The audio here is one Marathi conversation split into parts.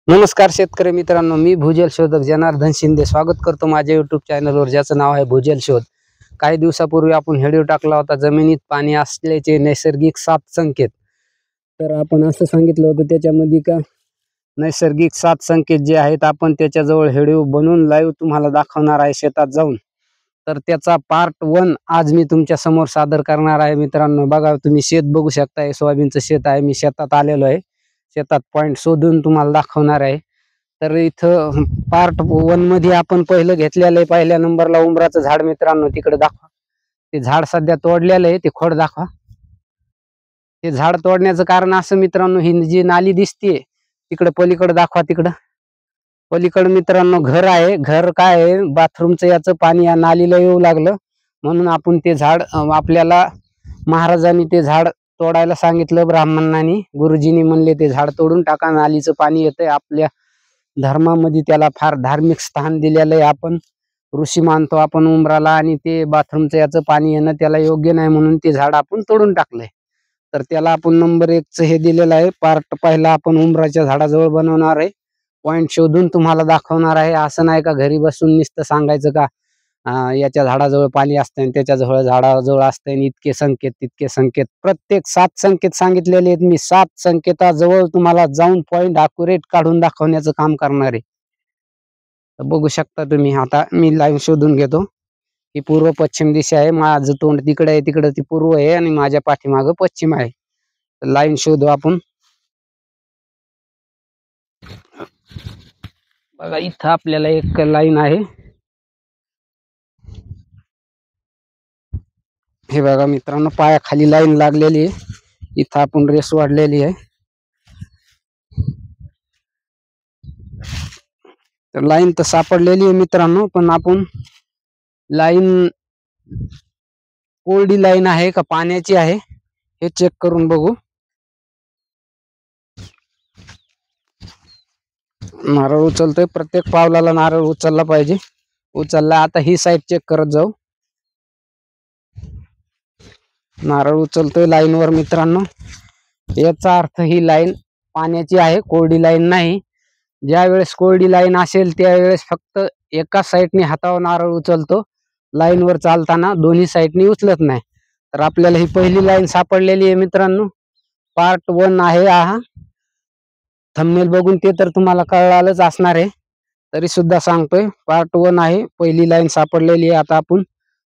नमस्कार शेतकरी मित्रांनो, मी भूजल शोधक जनार्दन शिंदे स्वागत करतो माझ्या युट्यूब चॅनलवर, ज्याचं नाव आहे भूजल शोध. काही दिवसापूर्वी आपण व्हिडिओ टाकला होता जमिनीत पाणी असल्याचे नैसर्गिक 7 संकेत. तर आपण असं सांगितलं होतं त्याच्यामध्ये का नैसर्गिक 7 संकेत जे आहेत आपण त्याच्याजवळ व्हिडिओ बनवून लाईव्ह तुम्हाला दाखवणार आहे शेतात जाऊन. तर त्याचा पार्ट 1 आज मी तुमच्या समोर सादर करणार आहे. मित्रांनो बघा, तुम्ही शेत बघू शकताय, सोयाबीनचं शेत आहे. मी शेतात आलेलो आहे, शेतात पॉइंट शोधून तुम्हाला दाखवणार आहे. तर इथं पार्ट 1 मध्ये आपण पहिलं घेतलेलं आहे, पहिल्या नंबरला उंबराचं झाड. मित्रांनो तिकडे दाखवा, ते झाड सध्या तोडलेलं आहे, ते खोड दाखवा. ते झाड तोडण्याचं कारण असं मित्रांनो, ही जी नाली दिसते तिकडे पलीकडे दाखवा, तिकडं पलीकडे मित्रांनो घर आहे. घर काय आहे, बाथरूमचं याचं पाणी या नालीला येऊ लागलं, म्हणून आपण ते झाड आपल्याला महाराजांनी ते झाड तोडायला सांगितलं. ब्राह्मणांनी, गुरुजींनी म्हणले ते झाड तोडून टाका, नालीचं पाणी येतंय. आपल्या धर्मामध्ये त्याला फार धार्मिक स्थान दिलेलं आहे. आपण ऋषी मानतो आपण उंबराला, आणि ते बाथरूमचं याचं पाणी येणं त्याला योग्य नाही, म्हणून ते झाड आपण तोडून टाकलंय. तर त्याला आपण नंबर 1चं हे दिलेलं आहे. पार्ट पहिला आपण उंबराच्या झाडाजवळ बनवणार आहे, पॉइंट शोधून तुम्हाला दाखवणार आहे. असं नाही का घरी बसून नुसतं सांगायचं का याच्या झाडाजवळ पाणी असतं आणि त्याच्याजवळ झाडाजवळ असतं आणि इतके संकेत तितके संकेत. प्रत्येक 7 संकेत सांगितलेले आहेत मी. 7 संकेताजवळ तुम्हाला जाऊन पॉइंट अॅक्युरेट काढून दाखवण्याचं काम करणार आहे. बघू शकता तुम्ही. आता मी लाईन शोधून घेतो. ही पूर्व पश्चिम दिशा आहे, माझं तोंड तिकडे आहे, तिकडे ती पूर्व आहे आणि माझ्या पाठीमागं पश्चिम आहे. लाईन शोधू आपण. बघा, इथं आपल्याला एक लाईन आहे. हे बघा मित्रांनो, पायाखाली लाईन लागलेली आहे. इथं आपण रेस वाढलेली आहे. तर लाईन तर सापडलेली आहे मित्रांनो, पण आपण लाईन कोरडी लाईन आहे का पाण्याची आहे हे चेक करून बघू. नारळ उचलतोय, प्रत्येक पावलाला नारळ उचलला पाहिजे. उचलला. आता ही साईड चेक करत जाऊ. नारळ उचलतोय लाईनवर मित्रांनो. याचा अर्थ ही लाईन पाण्याची आहे, कोरडी लाईन नाही. ज्या वेळेस कोरडी लाईन असेल त्यावेळेस फक्त एका साईडने हातावर नारळ उचलतो, लाईनवर चालताना दोन्ही साईडने उचलत नाही. तर आपल्याला ही पहिली लाईन सापडलेली आहे मित्रांनो. पार्ट 1 आहे हा. थंबनेल बघून ते तर तुम्हाला कळालंच असणार आहे, तरी सुद्धा सांगतोय. पार्ट 1 आहे, पहिली लाईन सापडलेली आहे. आता आपण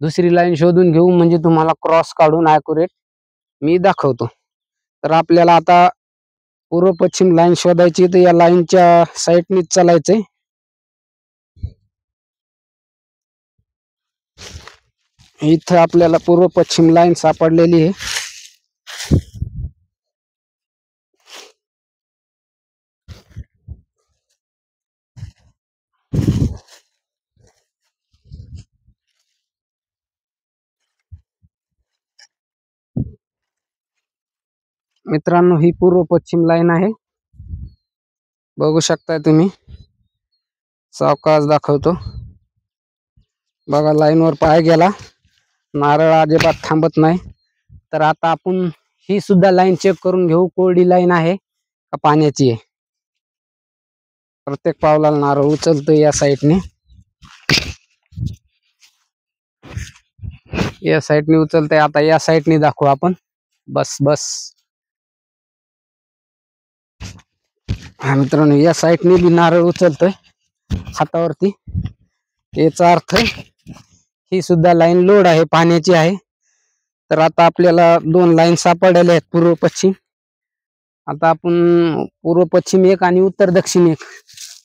दुसरी लाईन शोधून घेऊ, म्हणजे तुम्हाला क्रॉस काढून ॲक्युरेट मी दाखवतो. तर आपल्याला आता पूर्व पश्चिम लाईन शोधायची, तर या लाईनच्या साईडनीच चालायचंय. इथं आपल्याला पूर्व पश्चिम लाईन सापडलेली आहे. मित्रांनो, ही पूर्व पश्चिम लाईन आहे, बघू शकताय तुम्ही. सावकाश दाखवतो. बघा, लाईनवर पाय गेला, नारळ अजिबात थांबत नाही. तर आता आपण ही सुद्धा लाईन चेक करून घेऊ, कोरडी लाईन आहे का पाण्याची आहे. प्रत्येक पावलाला नारळ उचलतो या साईडने. या साईडने उचलतंय. आता या साईडने दाखवू आपण. बस बस. हा मित्रांनो, या साईडने बी नारळ उचलतोय हातावरती. याचा अर्थ ही सुद्धा लाईन लोड आहे, पाण्याची आहे. तर आता आपल्याला 2 लाईन सापडलेल्या आहेत, पूर्व पश्चिम. आता आपण पूर्व पश्चिम एक आणि उत्तर दक्षिण एक.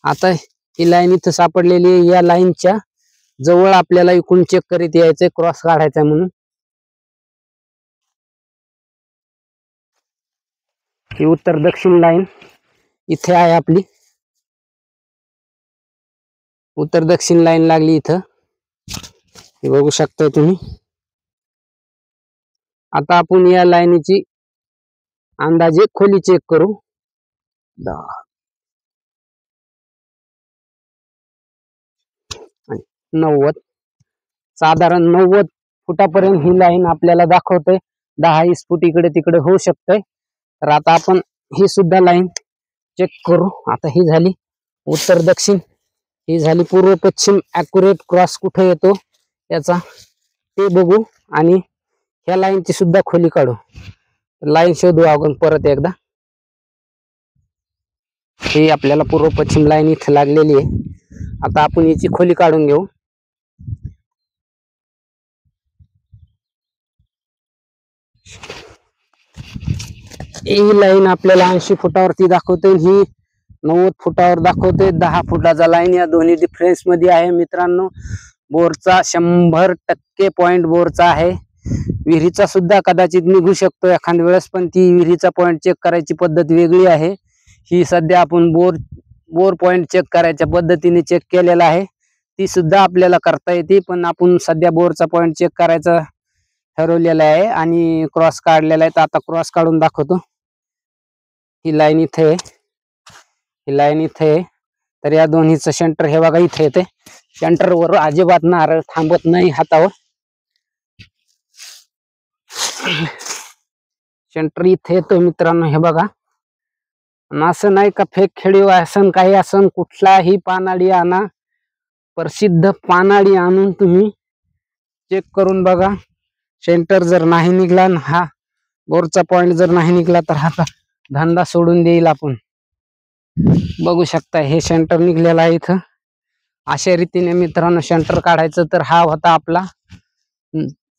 आता ही लाईन इथं सापडलेली आहे. या लाईनच्या जवळ आपल्याला इकडून चेक करीत यायचंय, क्रॉस काढायचा म्हणून. ही उत्तर दक्षिण लाईन इथे आहे आपली. उत्तर दक्षिण लाईन लागली इथं, हे बघू शकता तुम्ही. आता आपण या लाईनीची अंदाजे खोली चेक करू. 90, साधारण 90 फुटापर्यंत ही लाईन आपल्याला दाखवते. 10-20 फूट इकडे तिकडे होऊ शकते. तर आता आपण ही सुद्धा लाईन चेक करू. आता ही झाली उत्तर दक्षिण, ही झाली पूर्व पश्चिम. ॲक्युरेट क्रॉस कुठे येतो याचा ते बघू आणि ह्या लाईनची सुद्धा खोली काढू. लाईन शोधू आपण परत एकदा. ही आपल्याला पूर्व पश्चिम लाईन इथे लागलेली आहे. आता आपण याची खोली काढून घेऊ. ही लाईन आपल्याला 80 फुटावरती दाखवते, ही 90 फुटावर दाखवते. 10 फुटाचा लाईन या दोन्ही डिफरन्स मध्ये आहे मित्रांनो. बोरचा 100% पॉइंट बोरचा आहे. विहिरीचा सुद्धा कदाचित निघू शकतो एखाद्या वेळेस, पण ती विहिरीचा पॉइंट चेक करायची पद्धत वेगळी आहे. ही सध्या आपण बोर पॉइंट चेक करायच्या पद्धतीने चेक केलेला आहे, ती सुद्धा आपल्याला करता येते. पण आपण सध्या बोरचा पॉइंट चेक करायचा ठरवलेला आहे आणि क्रॉस काढलेला आहे. तर आता क्रॉस काढून दाखवतो. ही लाईन इथे आहे, ही लाईन इथे आहे. तर या दोन्हीचं सेंटर हे बघा इथे येते. सेंटरवर अजिबात नारळ थांबत नाही हातावर. सेंटर इथे येतो मित्रांनो, हे बघा. असं नाही का फेक खेळीव असन काही असन, कुठलाही पानाडी आणा, प्रसिद्ध पानाडी आणून तुम्ही चेक करून बघा. सेंटर जर नाही निघला, हा बोरचा पॉइंट जर नाही निघला, तर हा धंदा सोडून देईल आपण. बघू शकता हे सेंटर निघलेला आहे इथं. अशा रीतीने मित्रांनो सेंटर काढायचं. तर हा होता आपला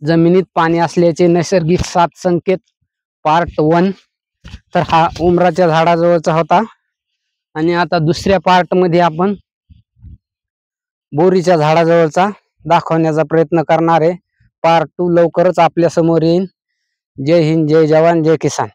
जमिनीत पाणी असल्याचे नैसर्गिक 7 संकेत पार्ट 1. तर हा उमराच्या झाडाजवळचा होता. आणि आता दुसऱ्या पार्ट मध्ये आपण बोरीच्या झाडाजवळचा दाखवण्याचा प्रयत्न करणार आहे. पार्ट 2 लवकरच आपल्या समोर येईल. जय हिंद, जय जवान, जय किसान.